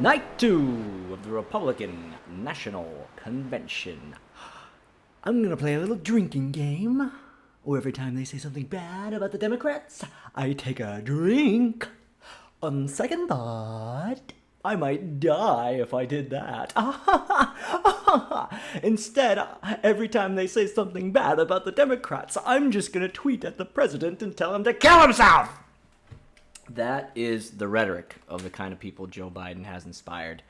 Night 2 of the Republican National Convention. I'm gonna play a little drinking game. Or every time they say something bad about the Democrats, I take a drink. On second thought, I might die if I did that. Instead, every time they say something bad about the Democrats, I'm just gonna tweet at the president and tell him to kill himself! That is the rhetoric of the kind of people Joe Biden has inspired.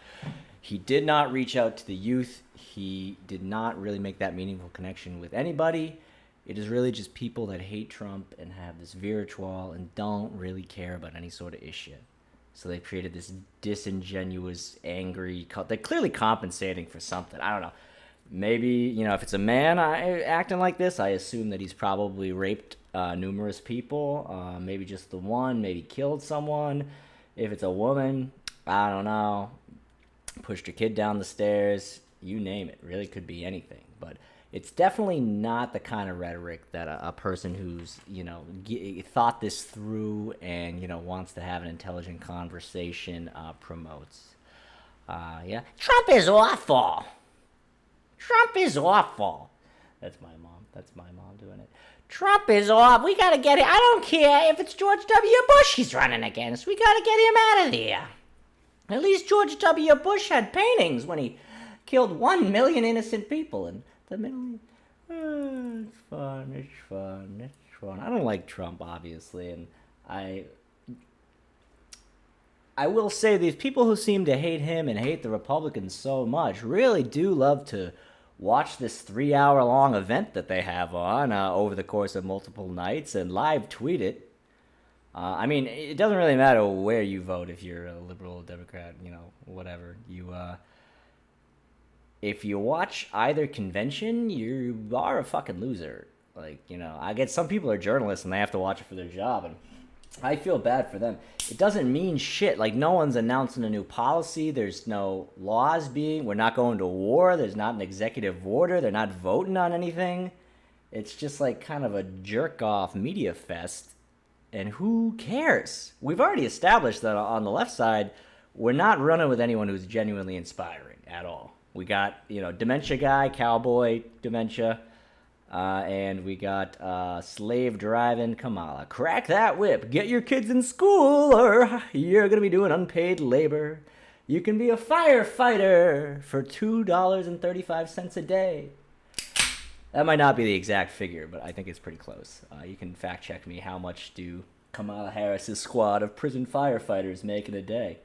He did not reach out to the youth. He did not really make that meaningful connection with anybody. It is really just people that hate Trump and have this virtual and don't really care about any sort of issue. So they've created this disingenuous, angry cult. They're clearly compensating for something. I don't know. Maybe, if it's a man acting like this, I assume that he's probably raped numerous people. Maybe just the one, maybe killed someone. If it's a woman, I don't know. Pushed her kid down the stairs. You name it. Really could be anything. But it's definitely not the kind of rhetoric that a person who's, thought this through and, wants to have an intelligent conversation promotes. Yeah. Trump is awful. Trump is awful. That's my mom doing it. Trump is awful. We gotta get it. I don't care if it's George W. Bush he's running against. We gotta get him out of there. At least George W. Bush had paintings when he killed 1 million innocent people in the Middle East. It's fun. I don't like Trump, obviously, and I will say these people who seem to hate him and hate the Republicans so much really do love to watch this 3-hour-long event that they have on over the course of multiple nights and live tweet it. It doesn't really matter where you vote if you're a liberal, Democrat, whatever. If you watch either convention, you are a fucking loser. I get some people are journalists and they have to watch it for their job, and I feel bad for them. It doesn't mean shit. No one's announcing a new policy. There's no laws we're not going to war. There's not an executive order. They're not voting on anything. It's just kind of a jerk-off media fest. And who cares? We've already established that on the left side, we're not running with anyone who's genuinely inspiring at all. We got, dementia guy, cowboy dementia. And we got slave driving Kamala. Crack that whip. Get your kids in school or you're going to be doing unpaid labor. You can be a firefighter for $2.35 a day. That might not be the exact figure, but I think it's pretty close. You can fact check me. How much do Kamala Harris's squad of prison firefighters make in a day?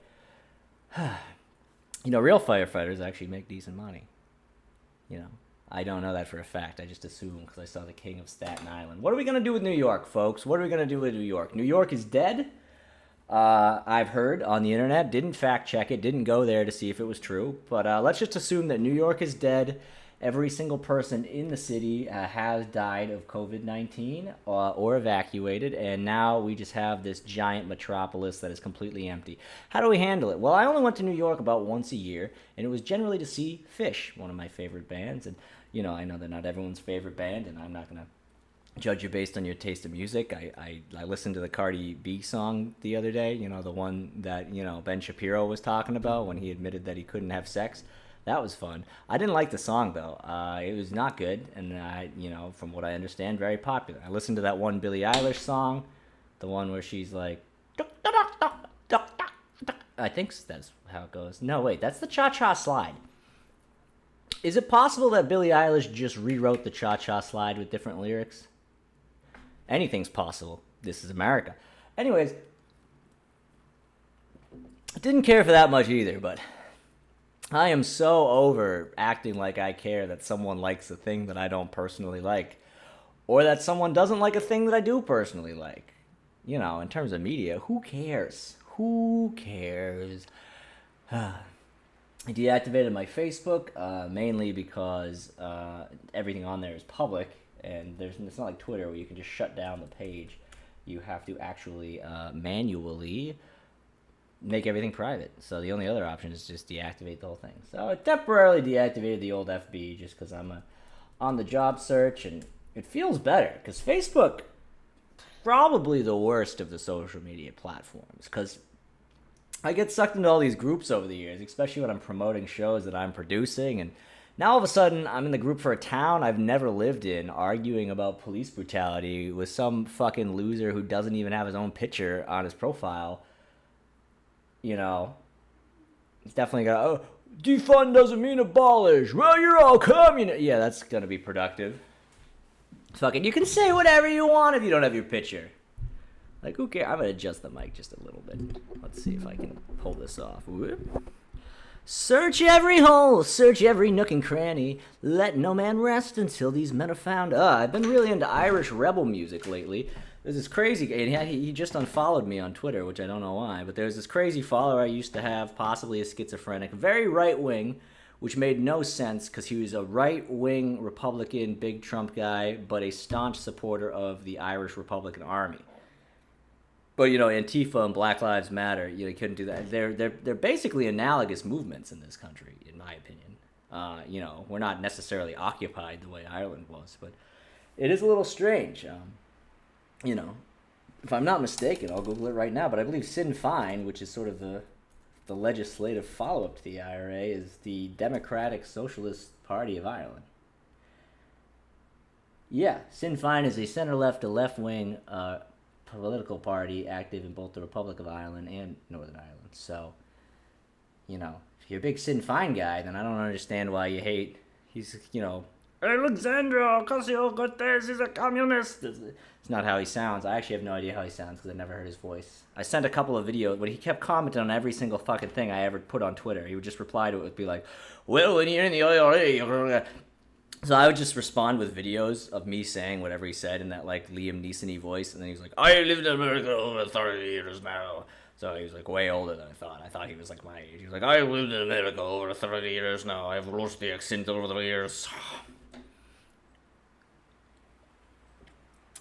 Real firefighters actually make decent money. I don't know that for a fact. I just assume because I saw the King of Staten Island. What are we going to do with New York, folks? What are we going to do with New York? New York is dead. I've heard on the internet. Didn't fact check it. Didn't go there to see if it was true. But let's just assume that New York is dead. Every single person in the city has died of COVID-19 or evacuated, and now we just have this giant metropolis that is completely empty. How do we handle it? Well, I only went to New York about once a year, and it was generally to see Fish, one of my favorite bands. And, I know they're not everyone's favorite band, and I'm not going to judge you based on your taste of music. I listened to the Cardi B song the other day, the one that, Ben Shapiro was talking about when he admitted that he couldn't have sex. That was fun. I didn't like the song, though. It was not good, and, from what I understand, very popular. I listened to that one Billie Eilish song, the one where she's like, I think that's how it goes. No, wait, that's the Cha-Cha Slide. Is it possible that Billie Eilish just rewrote the Cha-Cha Slide with different lyrics? Anything's possible. This is America. Anyways, I didn't care for that much either, but I am so over acting like I care that someone likes a thing that I don't personally like, or that someone doesn't like a thing that I do personally like. In terms of media, who cares? Who cares? I deactivated my Facebook, mainly because everything on there is public, and it's not like Twitter where you can just shut down the page. You have to actually manually make everything private. So the only other option is just deactivate the whole thing. So I temporarily deactivated the old FB just because I'm on the job search, and it feels better because Facebook, probably the worst of the social media platforms, because I get sucked into all these groups over the years, especially when I'm promoting shows that I'm producing, and now all of a sudden I'm in the group for a town I've never lived in, arguing about police brutality with some fucking loser who doesn't even have his own picture on his profile. You know, he's definitely got, oh, defund doesn't mean abolish. Well, you're all communist. Yeah, that's gonna be productive. Fucking, you can say whatever you want if you don't have your picture. Like, who cares? I'm going to adjust the mic just a little bit. Let's see if I can pull this off. Whoop. Search every hole, search every nook and cranny. Let no man rest until these men are found. I've been really into Irish rebel music lately. There's this crazy guy, he just unfollowed me on Twitter, which I don't know why, but there's this crazy follower I used to have, possibly a schizophrenic, very right-wing, which made no sense because he was a right-wing Republican, big Trump guy, but a staunch supporter of the Irish Republican Army. But, you know, Antifa and Black Lives Matter, you know, you couldn't do that. They're basically analogous movements in this country, in my opinion. You know, we're not necessarily occupied the way Ireland was, but it is a little strange. You know, if I'm not mistaken, I'll Google it right now, but I believe Sinn Féin, which is sort of the legislative follow-up to the IRA, is the Democratic Socialist Party of Ireland. Yeah, Sinn Féin is a center-left to left-wing political party active in both the Republic of Ireland and Northern Ireland. So, you know, if you're a big Sinn Féin guy, then I don't understand why you hate. He's, you know, Alexandra Ocasio-Cortez is a communist. It's not how he sounds. I actually have no idea how he sounds because I never heard his voice. I sent a couple of videos, but he kept commenting on every single fucking thing I ever put on Twitter. He would just reply to it with be like, well, when you're in the IRA... So I would just respond with videos of me saying whatever he said in that, like, Liam Neeson-y voice, and then he was like, I lived in America over 30 years now. So he was, like, way older than I thought. I thought he was, like, my age. He was like, I lived in America over 30 years now. I've lost the accent over the years.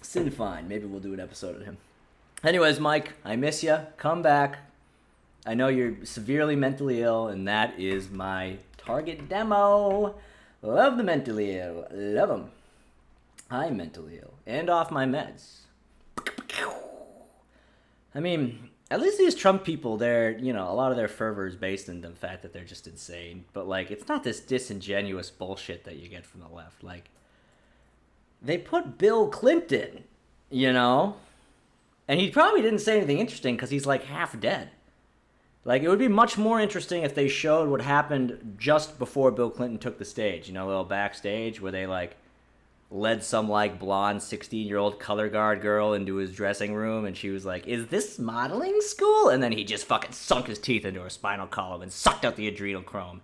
Sinn Féin. Maybe we'll do an episode on him. Anyways, Mike, I miss you. Come back. I know you're severely mentally ill, and that is my target demo. Love the mentally ill. Love them. I'm mentally ill. And off my meds. I mean, at least these Trump people, they're, you know, a lot of their fervor is based in the fact that they're just insane. But, like, it's not this disingenuous bullshit that you get from the left. Like, they put Bill Clinton, you know? And he probably didn't say anything interesting because he's, like, half dead. Like, it would be much more interesting if they showed what happened just before Bill Clinton took the stage. You know, a little backstage where they, like, led some, like, blonde 16-year-old color guard girl into his dressing room, and she was like, is this modeling school? And then he just fucking sunk his teeth into her spinal column and sucked out the adrenochrome.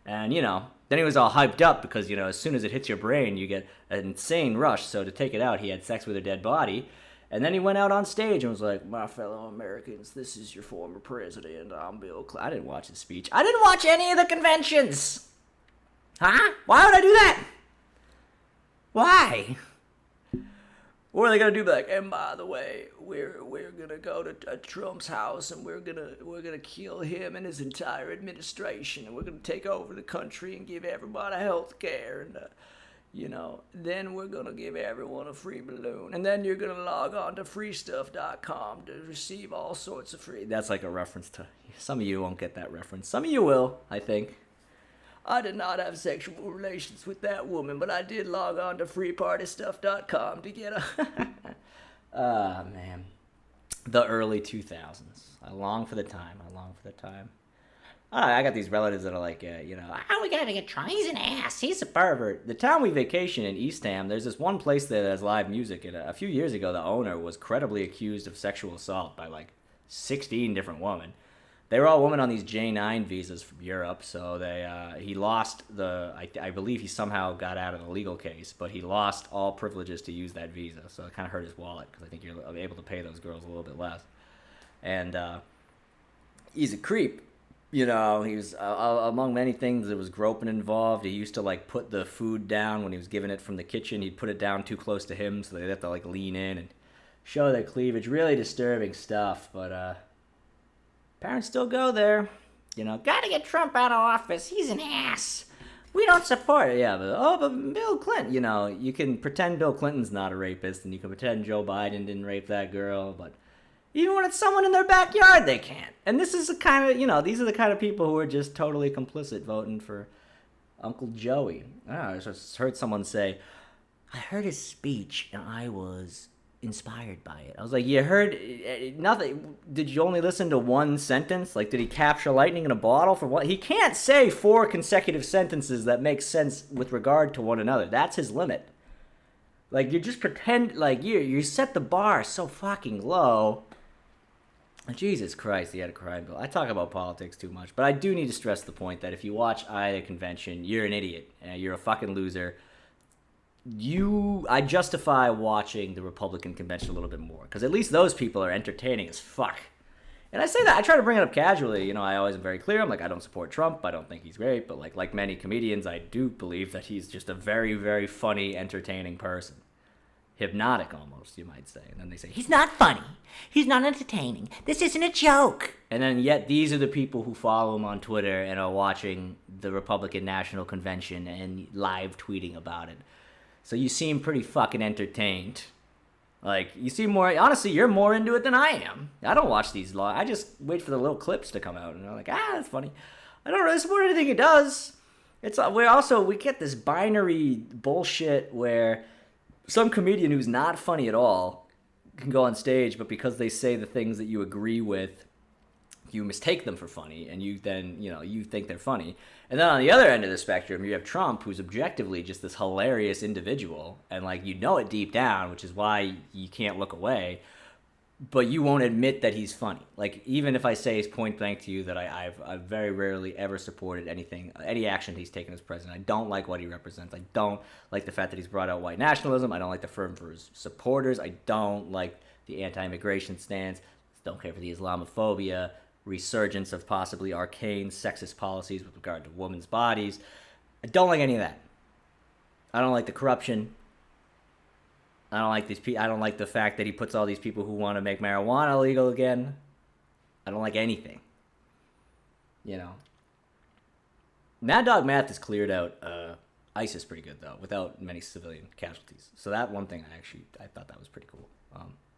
And, you know, then he was all hyped up because, you know, as soon as it hits your brain, you get an insane rush. So to take it out, he had sex with a dead body. And then he went out on stage and was like, my fellow Americans, this is your former president. I'm Bill Clinton. I didn't watch his speech. I didn't watch any of the conventions. Huh? Why would I do that? Why? What are they gonna do? Like, and by the way, we're gonna go to Trump's house and we're gonna kill him and his entire administration, and we're gonna take over the country and give everybody health care, and you know, then we're going to give everyone a free balloon. And then you're going to log on to freestuff.com to receive all sorts of free... That's like a reference to... Some of you won't get that reference. Some of you will, I think. I did not have sexual relations with that woman, but I did log on to freepartystuff.com to get a... man. The early 2000s. I long for the time. I got these relatives that are like, you know, how we gotta get Trump? He's an ass. He's a pervert. The town we vacation in, Eastham, there's this one place there that has live music. And a few years ago, the owner was credibly accused of sexual assault by like 16 different women. They were all women on these J9 visas from Europe. So he lost I believe he somehow got out of the legal case, but he lost all privileges to use that visa. So it kind of hurt his wallet because I think you're able to pay those girls a little bit less. And he's a creep. You know, he was, among many things, there was groping involved. He used to, like, put the food down when he was giving it from the kitchen. He'd put it down too close to him, so they'd have to, like, lean in and show their cleavage. Really disturbing stuff, but, parents still go there. You know, gotta get Trump out of office. He's an ass. We don't support it. Yeah, but Bill Clinton, you know, you can pretend Bill Clinton's not a rapist, and you can pretend Joe Biden didn't rape that girl, but... Even when it's someone in their backyard, they can't. And this is the kind of, these are the kind of people who are just totally complicit voting for Uncle Joey. I don't know, I just heard someone say, I heard his speech and I was inspired by it. I was like, you heard nothing? Did you only listen to one sentence? Like, did he capture lightning in a bottle for what? He can't say 4 consecutive sentences that make sense with regard to one another. That's his limit. Like, you just pretend, like, you set the bar so fucking low. Jesus Christ, he had a crime bill. I talk about politics too much, but I do need to stress the point that if you watch Iowa Convention, you're an idiot. You're a fucking loser. I justify watching the Republican convention a little bit more, because at least those people are entertaining as fuck. And I say that, I try to bring it up casually. I always am very clear. I'm like, I don't support Trump. I don't think he's great. But like many comedians, I do believe that he's just a very, very funny, entertaining person. Hypnotic almost, you might say. And then they say, he's not funny. He's not entertaining. This isn't a joke. And then yet these are the people who follow him on Twitter and are watching the Republican National Convention and live tweeting about it. So you seem pretty fucking entertained. Like, you seem more... Honestly, you're more into it than I am. I don't watch these live. I just wait for the little clips to come out. And I'm like, that's funny. I don't really support anything he does. We get this binary bullshit where some comedian who's not funny at all can go on stage, but because they say the things that you agree with, you mistake them for funny, and you then, you think they're funny. And then on the other end of the spectrum, you have Trump, who's objectively just this hilarious individual, and it deep down, which is why you can't look away, but you won't admit that he's funny. Like, even if I say point blank to you that I've very rarely ever supported any action he's taken as president. I don't like what he represents. I don't like the fact that he's brought out white nationalism. I don't like the firm for his supporters. I don't like the anti-immigration stance. Don't care for the Islamophobia, resurgence of possibly arcane sexist policies with regard to women's bodies. I don't like any of that. I don't like the corruption. I don't like I don't like the fact that he puts all these people who want to make marijuana legal again. I don't like anything. Mad Dog Mathis cleared out ISIS pretty good, though, without many civilian casualties. So that one thing, I thought that was pretty cool.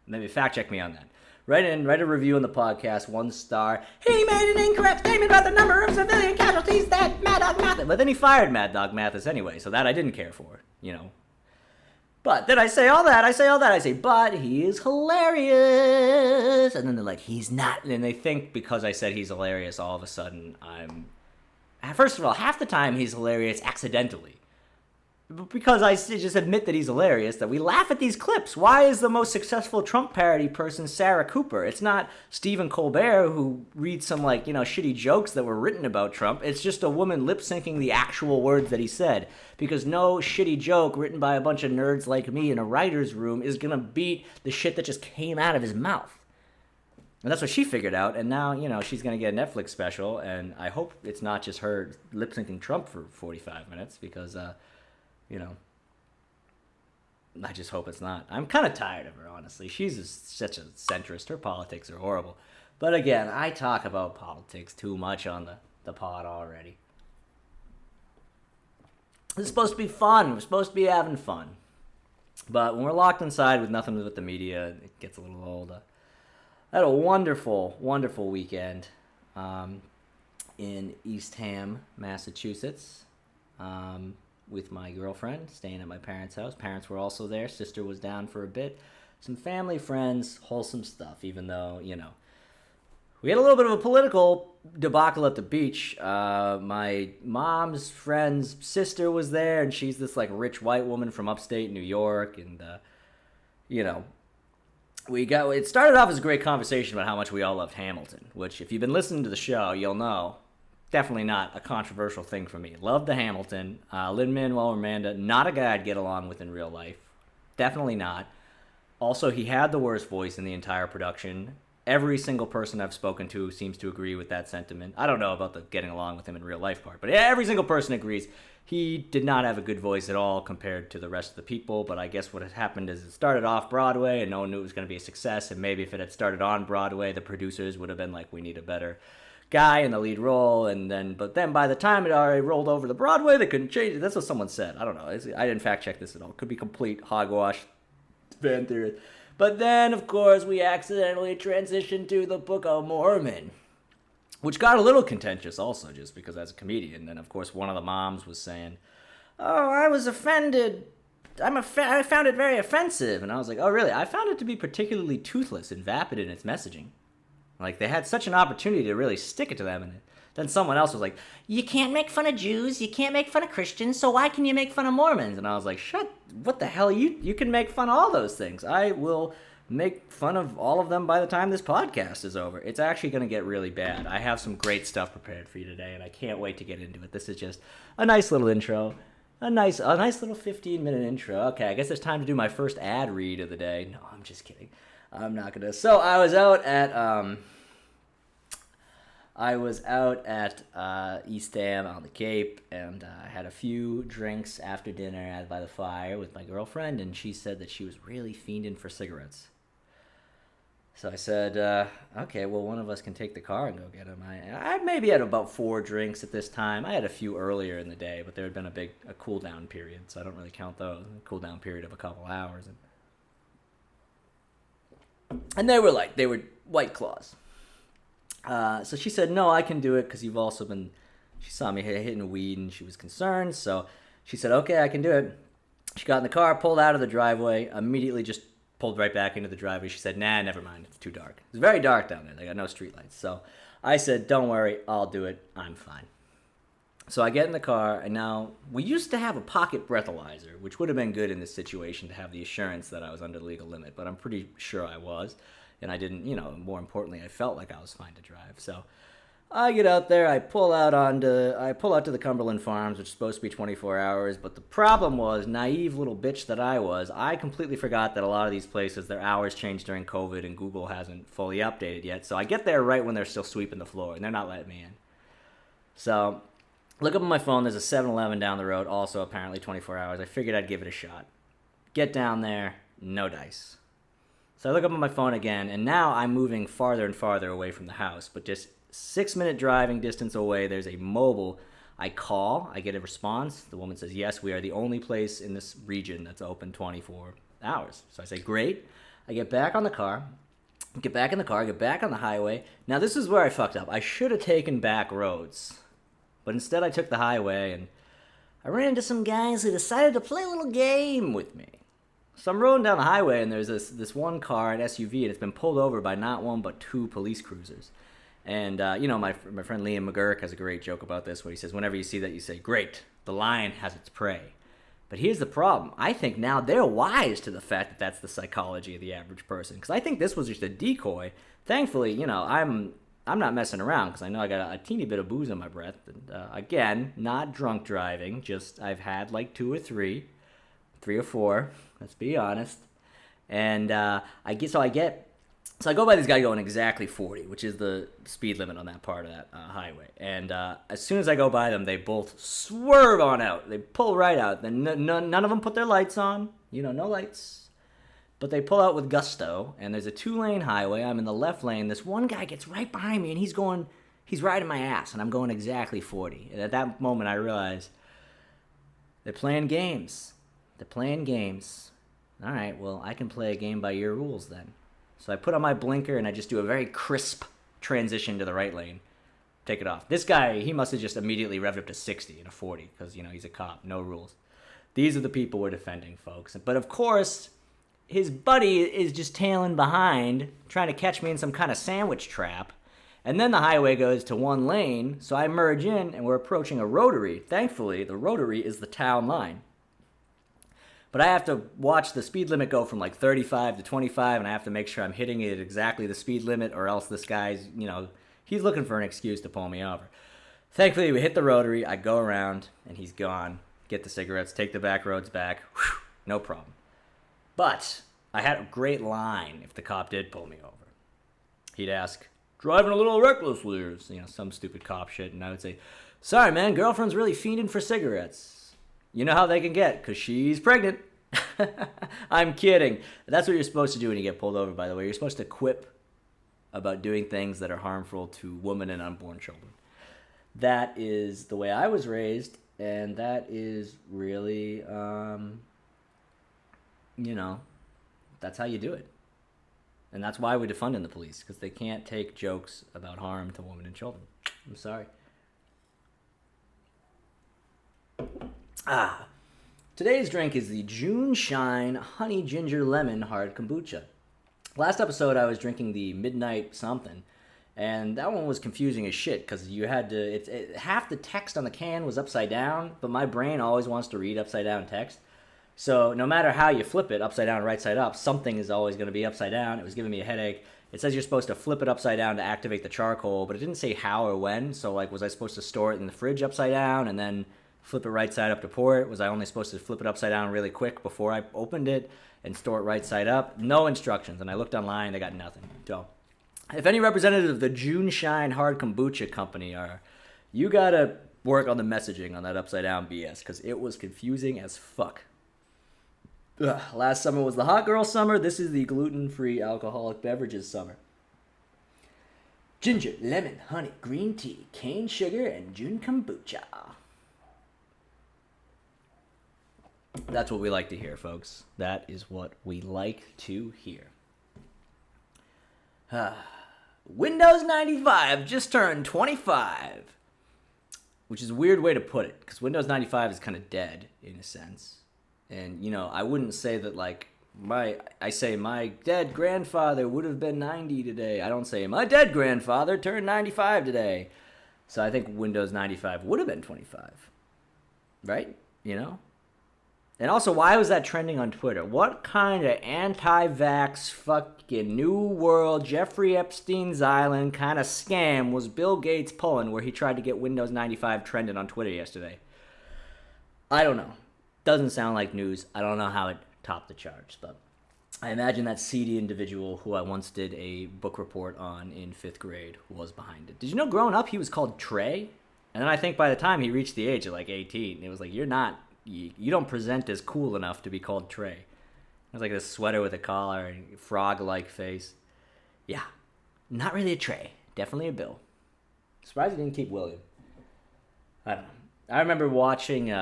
Maybe fact check me on that. Write a review on the podcast, 1 star. He made an incorrect statement about the number of civilian casualties that Mad Dog Mathis... But then he fired Mad Dog Mathis anyway, so that I didn't care for, But then I say all that. I say, but he is hilarious. And then they're like, he's not. And they think because I said he's hilarious, all of a sudden First of all, half the time he's hilarious accidentally. Because I just admit that he's hilarious, that we laugh at these clips. Why is the most successful Trump parody person Sarah Cooper? It's not Stephen Colbert who reads some, shitty jokes that were written about Trump. It's just a woman lip-syncing the actual words that he said. Because no shitty joke written by a bunch of nerds like me in a writer's room is going to beat the shit that just came out of his mouth. And that's what she figured out, and now, she's going to get a Netflix special, and I hope it's not just her lip-syncing Trump for 45 minutes, because... I just hope it's not. I'm kind of tired of her, honestly. She's such a centrist. Her politics are horrible. But again, I talk about politics too much on the pod already. This is supposed to be fun. We're supposed to be having fun. But when we're locked inside with nothing with the media, it gets a little old. I had a wonderful, wonderful weekend in Eastham, Massachusetts. With my girlfriend, staying at my parents' house. Parents were also there. Sister was down for a bit. Some family, friends, wholesome stuff, even though, we had a little bit of a political debacle at the beach. My mom's friend's sister was there, and she's this, rich white woman from upstate New York, and, it started off as a great conversation about how much we all loved Hamilton, which, if you've been listening to the show, you'll know... Definitely not a controversial thing for me. Love the Hamilton. Lin-Manuel Miranda, not a guy I'd get along with in real life. Definitely not. Also, he had the worst voice in the entire production. Every single person I've spoken to seems to agree with that sentiment. I don't know about the getting along with him in real life part, but every single person agrees. He did not have a good voice at all compared to the rest of the people, but I guess what had happened is it started off Broadway and no one knew it was going to be a success, and maybe if it had started on Broadway, the producers would have been like, we need a better... guy in the lead role, but then by the time it already rolled over to Broadway, they couldn't change it. That's what someone said. I don't know. I didn't fact check this at all. Could be complete hogwash fan theory. But then, of course, we accidentally transitioned to the Book of Mormon, which got a little contentious also, just because as a comedian. And, of course, one of the moms was saying, oh, I was offended. I found it very offensive. And I was like, oh, really? I found it to be particularly toothless and vapid in its messaging. Like, they had such an opportunity to really stick it to them. And then someone else was like, you can't make fun of Jews, you can't make fun of Christians, so why can you make fun of Mormons? And I was like, what the hell? You can make fun of all those things. I will make fun of all of them by the time this podcast is over. It's actually going to get really bad. I have some great stuff prepared for you today, and I can't wait to get into it. This is just a nice little intro. A nice little 15-minute intro. Okay, I guess it's time to do my first ad read of the day. No, I'm just kidding. I'm not gonna. So I was out at East Ham on the Cape, and I had a few drinks after dinner out by the fire with my girlfriend, and she said that she was really fiending for cigarettes. So I said, okay, well, one of us can take the car and go get them. I maybe had about 4 drinks at this time. I had a few earlier in the day, but there had been a cool down period, so I don't really count those. A cool down period of a couple hours. And they were White Claws. So she said, no, I can do it because you've also been, she saw me hitting weed and she was concerned. So she said, okay, I can do it. She got in the car, pulled out of the driveway, immediately just pulled right back into the driveway. She said, nah, never mind. It's too dark. It's very dark down there. They got no streetlights. So I said, don't worry. I'll do it. I'm fine. So I get in the car, and now we used to have a pocket breathalyzer, which would have been good in this situation to have the assurance that I was under the legal limit, but I'm pretty sure I was. And I didn't, more importantly, I felt like I was fine to drive. So I get out there, I pull out to the Cumberland Farms, which is supposed to be 24 hours. But the problem was, naive little bitch that I was, I completely forgot that a lot of these places, their hours changed during COVID and Google hasn't fully updated yet. So I get there right when they're still sweeping the floor and they're not letting me in. So look up on my phone, there's a 7-Eleven down the road, also apparently 24 hours. I figured I'd give it a shot. Get down there, no dice. So I look up on my phone again, and now I'm moving farther and farther away from the house, but just 6-minute driving distance away, there's a mobile. I call, I get a response. The woman says, yes, we are the only place in this region that's open 24 hours. So I say, great. I get back on the car, get back on the highway. Now this is where I fucked up. I should have taken back roads, but instead I took the highway, and I ran into some guys who decided to play a little game with me. So I'm rolling down the highway, and there's this one car, an SUV, and it's been pulled over by not one but 2 police cruisers. And, my friend Liam McGurk has a great joke about this, where he says, whenever you see that, you say, great, the lion has its prey. But here's the problem. I think now they're wise to the fact that that's the psychology of the average person. Because I think this was just a decoy. Thankfully, I'm not messing around, because I know I got a teeny bit of booze in my breath. And, again, not drunk driving, just I've had like 2 or 3 or 4, let's be honest. And I go by this guy going exactly 40, which is the speed limit on that part of that highway. And as soon as I go by them, they both swerve on out. They pull right out. Then none of them put their lights on. No lights. But they pull out with gusto, and there's a 2-lane highway. I'm in the left lane. This one guy gets right behind me, and he's riding my ass, and I'm going exactly 40. And at that moment, I realize they're playing games. All right, well, I can play a game by your rules then. So I put on my blinker, and I just do a very crisp transition to the right lane. Take it off. This guy, he must have just immediately revved up to 60 in a 40, because, he's a cop, no rules. These are the people we're defending, folks. But, of course, his buddy is just tailing behind, trying to catch me in some kind of sandwich trap. And then the highway goes to 1 lane, so I merge in, and we're approaching a rotary. Thankfully, the rotary is the town line. But I have to watch the speed limit go from like 35 to 25, and I have to make sure I'm hitting it at exactly the speed limit, or else this guy's, he's looking for an excuse to pull me over. Thankfully, we hit the rotary, I go around, and he's gone. Get the cigarettes, take the back roads back. Whew, no problem. But I had a great line if the cop did pull me over. He'd ask, driving a little recklessly, or some stupid cop shit, and I would say, sorry, man, girlfriend's really fiending for cigarettes. You know how they can get, because she's pregnant. I'm kidding. That's what you're supposed to do when you get pulled over, by the way. You're supposed to quip about doing things that are harmful to women and unborn children. That is the way I was raised, and that is really, that's how you do it. And that's why we're defunding the police, because they can't take jokes about harm to women and children. I'm sorry. Today's drink is the June Shine Honey Ginger Lemon Hard Kombucha. Last episode, I was drinking the Midnight something, and that one was confusing as shit, because you had to, half the text on the can was upside down, but my brain always wants to read upside down text. So no matter how you flip it, upside down, right side up, something is always going to be upside down. It was giving me a headache. It says you're supposed to flip it upside down to activate the charcoal, but it didn't say how or when. So like, was I supposed to store it in the fridge upside down and then flip it right side up to pour it? Was I only supposed to flip it upside down really quick before I opened it and store it right side up? No instructions. And I looked online, they got nothing. So if any representative of the June Shine Hard Kombucha Company are, you got to work on the messaging on that upside down BS, because it was confusing as fuck. Last summer was the hot girl summer. This is the gluten-free alcoholic beverages summer. Ginger, lemon, honey, green tea, cane sugar, and June kombucha. That's what we like to hear, folks. That is what we like to hear. Windows 95 just turned 25. Which is a weird way to put it, because Windows 95 is kind of dead, in a sense. And, you know, I wouldn't say that, like, I say my dead grandfather would have been 90 today. I don't say my dead grandfather turned 95 today. So I think Windows 95 would have been 25. Right? You know? And also, why was that trending on Twitter? What kind of anti-vax fucking New World Jeffrey Epstein's Island kind of scam was Bill Gates pulling where he tried to get Windows 95 trending on Twitter yesterday? I don't know. Doesn't sound like news. I don't know how it topped the charts, but I imagine that seedy individual who I once did a book report on in 5th grade was behind it. Did you know growing up he was called Trey? And then I think by the time he reached the age of like 18, it was like, you don't present as cool enough to be called Trey. It was like this sweater with a collar and frog-like face. Yeah, not really a Trey. Definitely a Bill. Surprised he didn't keep William. I don't know. I remember watching...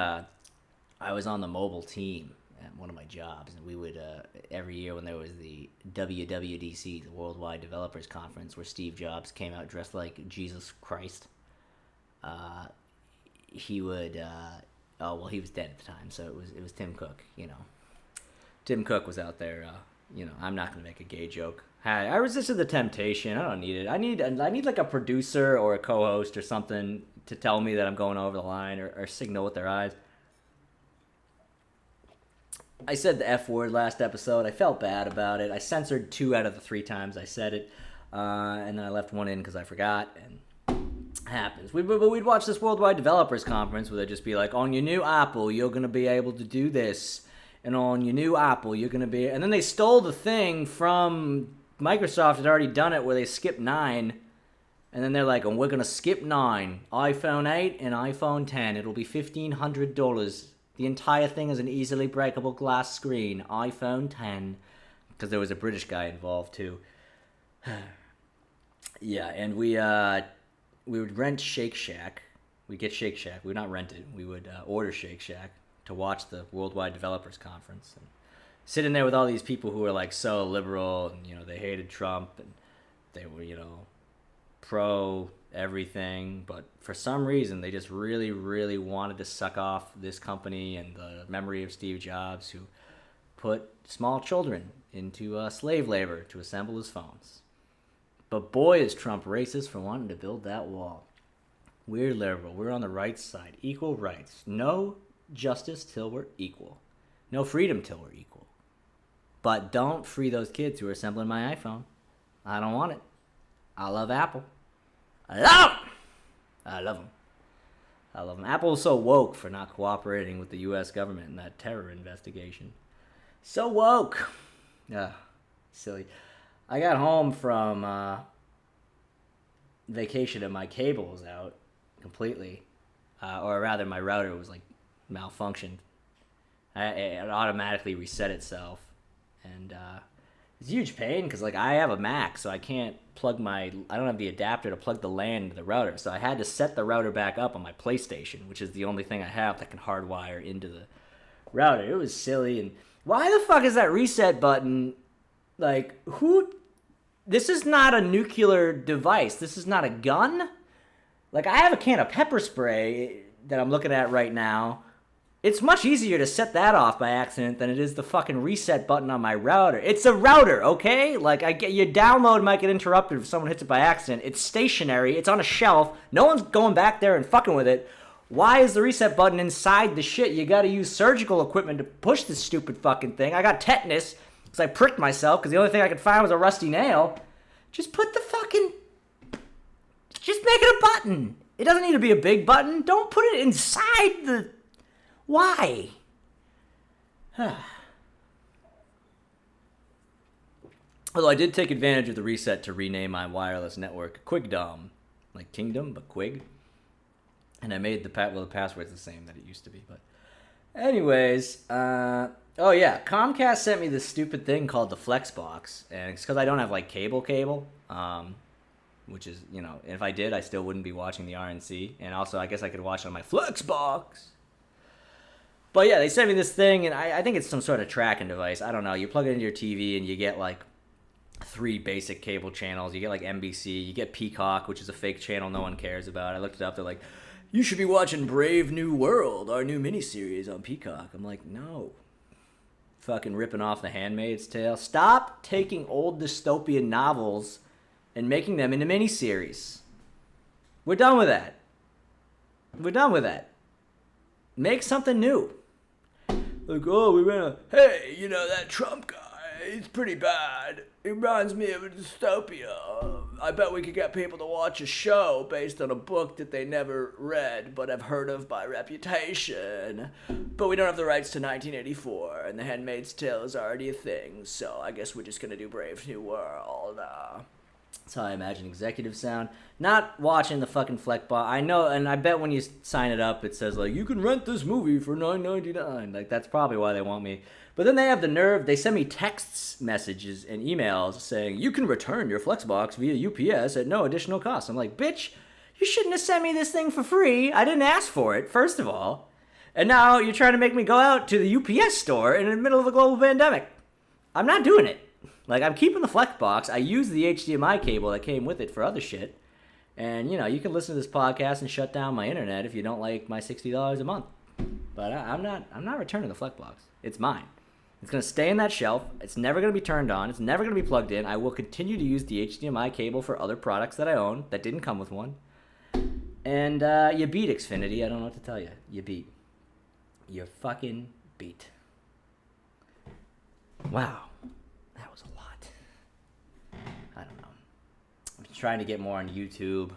I was on the mobile team at one of my jobs, and we would, every year when there was the WWDC, the Worldwide Developers Conference, where Steve Jobs came out dressed like Jesus Christ, he would, he was dead at the time, so it was Tim Cook, you know. Tim Cook was out there, I'm not going to make a gay joke. I resisted the temptation. I don't need it. I need like a producer or a co-host or something to tell me that I'm going over the line or signal with their eyes. I said the F word last episode. I felt bad about it. I censored 2 out of the 3 times I said it, and then I left 1 in because I forgot, and it happens. But we'd watch this Worldwide Developers Conference where they'd just be like, on your new Apple, you're going to be able to do this, and on your new Apple, you're going to be... And then they stole the thing from... Microsoft had already done it where they skipped 9, and then they're like, we're going to skip 9. iPhone 8 and iPhone 10. It'll be $1,500. The entire thing is an easily breakable glass screen. iPhone 10. Because there was a British guy involved, too. Yeah, and we would rent Shake Shack. We'd get Shake Shack. We would not rent it. We would order Shake Shack to watch the Worldwide Developers Conference. And sitting there with all these people who were, like, so liberal. And, they hated Trump. And they were, pro everything, but for some reason they just really, really wanted to suck off this company and the memory of Steve Jobs, who put small children into slave labor to assemble his phones. But boy, is Trump racist for wanting to build that wall. We're liberal. We're on the right side. Equal rights. No justice till we're equal. No freedom till we're equal. But don't free those kids who are assembling my iPhone. I don't want it. I love Apple. I love them. I love them. Apple is so woke for not cooperating with the U.S. government in that terror investigation. So woke. Silly. I got home from vacation and my cable was out completely. Or rather, my router was, malfunctioned. It automatically reset itself. And it's a huge pain because, I have a Mac, so I can't I don't have the adapter to plug the LAN into the router. So I had to set the router back up on my PlayStation, which is the only thing I have that can hardwire into the router. It was silly. And why the fuck is that reset button, who This is not a nuclear device. This is not a gun. Like, I have a can of pepper spray that I'm looking at right now. It's much easier to set that off by accident than it is the fucking reset button on my router. It's a router, okay? Like, your download might get interrupted if someone hits it by accident. It's stationary. It's on a shelf. No one's going back there and fucking with it. Why is the reset button inside the shit? You gotta use surgical equipment to push this stupid fucking thing. I got tetanus because I pricked myself because the only thing I could find was a rusty nail. Just put the fucking... Just make it a button. It doesn't need to be a big button. Don't put it inside the... Why? Although I did take advantage of the reset to rename my wireless network Quigdom. Like Kingdom, but Quig. And I made the password's the same that it used to be. But anyways, oh yeah, Comcast sent me this stupid thing called the Flexbox. And it's because I don't have like cable. Which is, you know, if I did, I still wouldn't be watching the RNC. And also, I guess I could watch it on my Flexbox. But yeah, they sent me this thing, and I think it's some sort of tracking device. I don't know. You plug it into your TV, and you get, like, 3 basic cable channels. You get, like, NBC. You get Peacock, which is a fake channel no one cares about. I looked it up. They're like, you should be watching Brave New World, our new miniseries on Peacock. I'm like, no. Fucking ripping off The Handmaid's Tale. Stop taking old dystopian novels and making them into miniseries. We're done with that. We're done with that. Make something new. Like, oh, we ran a... Hey, you know, that Trump guy, he's pretty bad. He reminds me of a dystopia. I bet we could get people to watch a show based on a book that they never read but have heard of by reputation. But we don't have the rights to 1984, and The Handmaid's Tale is already a thing, so I guess we're just gonna do Brave New World. That's how I imagine executives sound. Not watching the fucking Fleckbot. I know, and I bet when you sign it up, it says, like, you can rent this movie for $9.99. Like, that's probably why they want me. But then they have the nerve. They send me texts, messages, and emails saying, you can return your Flexbox via UPS at no additional cost. I'm like, bitch, you shouldn't have sent me this thing for free. I didn't ask for it, first of all. And now you're trying to make me go out to the UPS store in the middle of a global pandemic. I'm not doing it. Like, I'm keeping the Flexbox. I use the HDMI cable that came with it for other shit. And, you know, you can listen to this podcast and shut down my internet if you don't like my $60 a month. But I'm not returning the Flexbox. It's mine. It's going to stay in that shelf. It's never going to be turned on. It's never going to be plugged in. I will continue to use the HDMI cable for other products that I own that didn't come with one. And you beat Xfinity. I don't know what to tell you. You beat. You fucking beat. Wow. That was a lot. I don't know. I'm trying to get more on YouTube.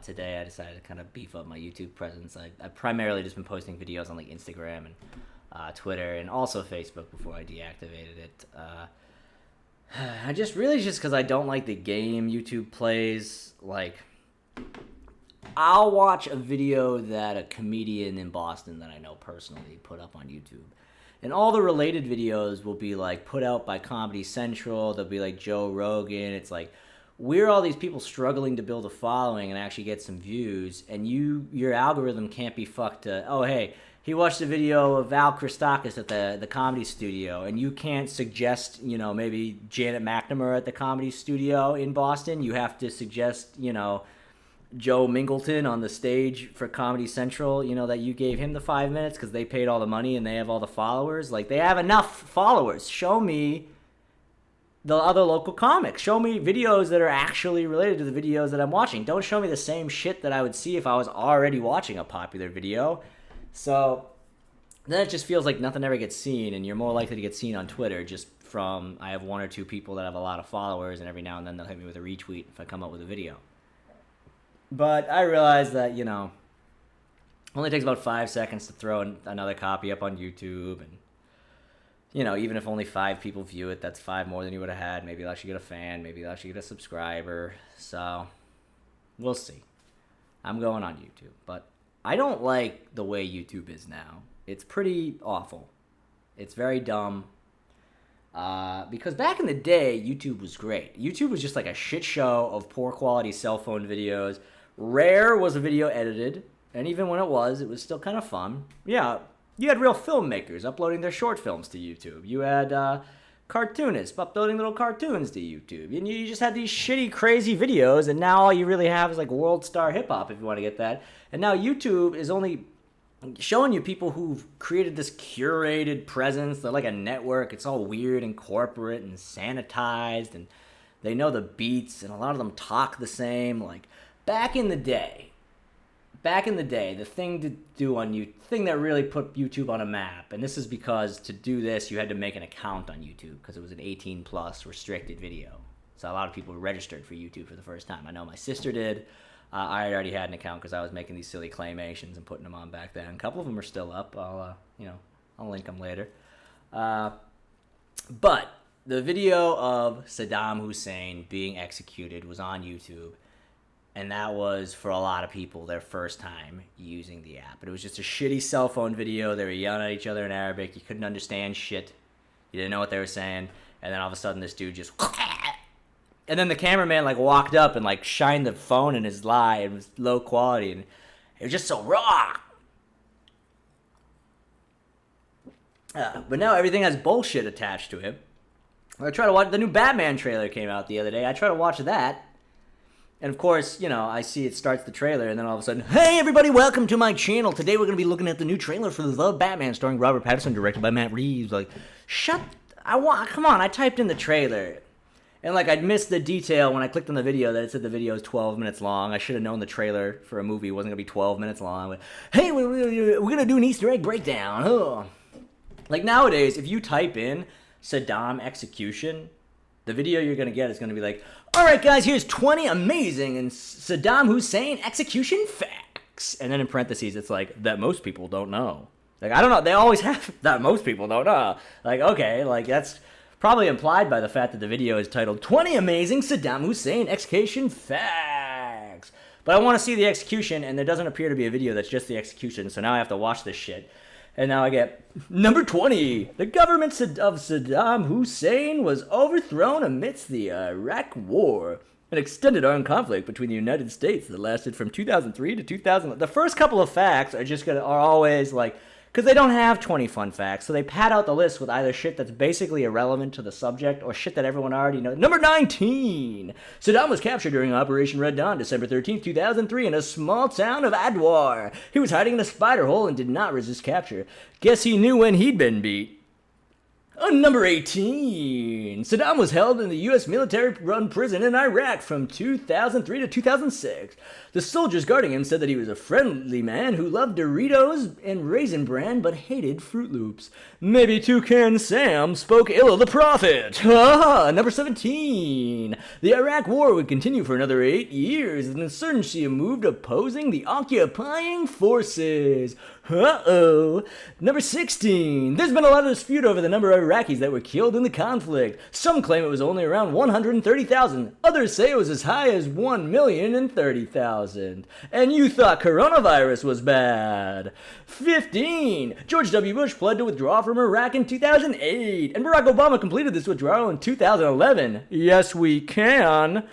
Today I decided to kind of beef up my YouTube presence. I've primarily just been posting videos on like Instagram and Twitter and also Facebook before I deactivated it. I just because I don't like the game YouTube plays. Like, I'll watch a video that a comedian in Boston that I know personally put up on YouTube. And all the related videos will be like put out by Comedy Central. They'll be like Joe Rogan. It's like, we're all these people struggling to build a following and actually get some views. And your algorithm can't be fucked to, oh, hey, he watched a video of Al Christakis at the Comedy Studio. And you can't suggest, you know, maybe Janet McNamara at the Comedy Studio in Boston. You have to suggest, you know, Joe Mingleton on the stage for Comedy Central, you know, that you gave him the 5 minutes because they paid all the money and they have all the followers. Like, they have enough followers. Show me the other local comics. Show me videos that are actually related to the videos that I'm watching. Don't show me the same shit that I would see if I was already watching a popular video. So then it just feels like nothing ever gets seen, and you're more likely to get seen on Twitter just from, I have 1 or 2 people that have a lot of followers, and every now and then they'll hit me with a retweet if I come up with a video. But I realize that, you know, it only takes about 5 seconds to throw another copy up on YouTube. And, you know, even if only 5 people view it, that's 5 more than you would have had. Maybe I'll actually get a fan. Maybe I'll actually get a subscriber. So, we'll see. I'm going on YouTube. But I don't like the way YouTube is now. It's pretty awful. It's very dumb. Because back in the day, YouTube was great. YouTube was just like a shit show of poor quality cell phone videos. Rare was a video edited, and even when it was still kind of fun. Yeah, you had real filmmakers uploading their short films to YouTube. You had cartoonists, uploading little cartoons to YouTube. And you just had these shitty, crazy videos, and now all you really have is like world star hip hop if you want to get that. And now YouTube is only showing you people who've created this curated presence. They're like a network. It's all weird and corporate and sanitized, and they know the beats, and a lot of them talk the same. Like back in the day, the thing to do on YouTube, the thing that really put YouTube on a map, and this is because to do this, you had to make an account on YouTube because it was an 18 plus restricted video. So a lot of people registered for YouTube for the first time. I know my sister did. I already had an account because I was making these silly claymations and putting them on back then. A couple of them are still up. I'll link them later. But the video of Saddam Hussein being executed was on YouTube. And that was, for a lot of people, their first time using the app. But it was just a shitty cell phone video. They were yelling at each other in Arabic. You couldn't understand shit. You didn't know what they were saying. And then all of a sudden, this dude just... And then the cameraman, walked up and, shined the phone in his eye. It was low quality. And it was just so raw. But now everything has bullshit attached to it. I try to watch... The new Batman trailer came out the other day. I try to watch that. And of course, I see it starts the trailer, and then all of a sudden, hey everybody, welcome to my channel. Today we're going to be looking at the new trailer for The Batman, starring Robert Pattinson, directed by Matt Reeves. Come on, I typed in the trailer. And I'd missed the detail when I clicked on the video that it said the video is 12 minutes long. I should have known the trailer for a movie wasn't going to be 12 minutes long. But, hey, we're going to do an Easter egg breakdown. Oh. Nowadays, if you type in Saddam execution, the video you're going to get is going to be all right, guys, here's 20 amazing and Saddam Hussein execution facts. And then in parentheses, it's that most people don't know. I don't know. They always have that most people don't know. Okay, that's probably implied by the fact that the video is titled 20 amazing Saddam Hussein execution facts. But I want to see the execution, and there doesn't appear to be a video that's just the execution, so now I have to watch this shit. And now I get number 20. The government of Saddam Hussein was overthrown amidst the Iraq War, an extended armed conflict between the United States that lasted from 2003 to 2000. The first couple of facts are always because they don't have 20 fun facts, so they pad out the list with either shit that's basically irrelevant to the subject or shit that everyone already knows. Number 19! Saddam was captured during Operation Red Dawn, December 13, 2003, in a small town of Adwar. He was hiding in a spider hole and did not resist capture. Guess he knew when he'd been beat. Number 18. Saddam was held in the U.S. military-run prison in Iraq from 2003 to 2006. The soldiers guarding him said that he was a friendly man who loved Doritos and Raisin Bran but hated Fruit Loops. Maybe Toucan Sam spoke ill of the Prophet. Number 17. The Iraq War would continue for another 8 years as an insurgency moved opposing the occupying forces. Number 16. There's been a lot of dispute over the number of Iraqis that were killed in the conflict. Some claim it was only around 130,000. Others say it was as high as 1,030,000. And you thought coronavirus was bad. 15. George W. Bush pled to withdraw from Iraq in 2008. And Barack Obama completed this withdrawal in 2011. Yes, we can.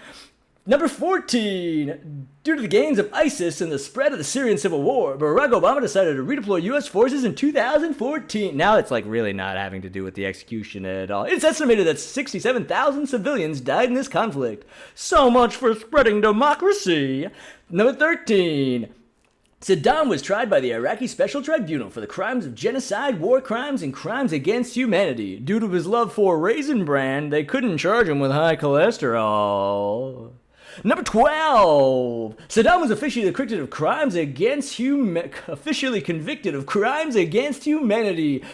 Number 14. Due to the gains of ISIS and the spread of the Syrian civil war, Barack Obama decided to redeploy U.S. forces in 2014. Now it's really not having to do with the execution at all. It's estimated that 67,000 civilians died in this conflict. So much for spreading democracy. Number 13. Saddam was tried by the Iraqi Special Tribunal for the crimes of genocide, war crimes, and crimes against humanity. Due to his love for Raisin Bran, they couldn't charge him with high cholesterol. Number 12. Saddam was officially convicted of crimes against humanity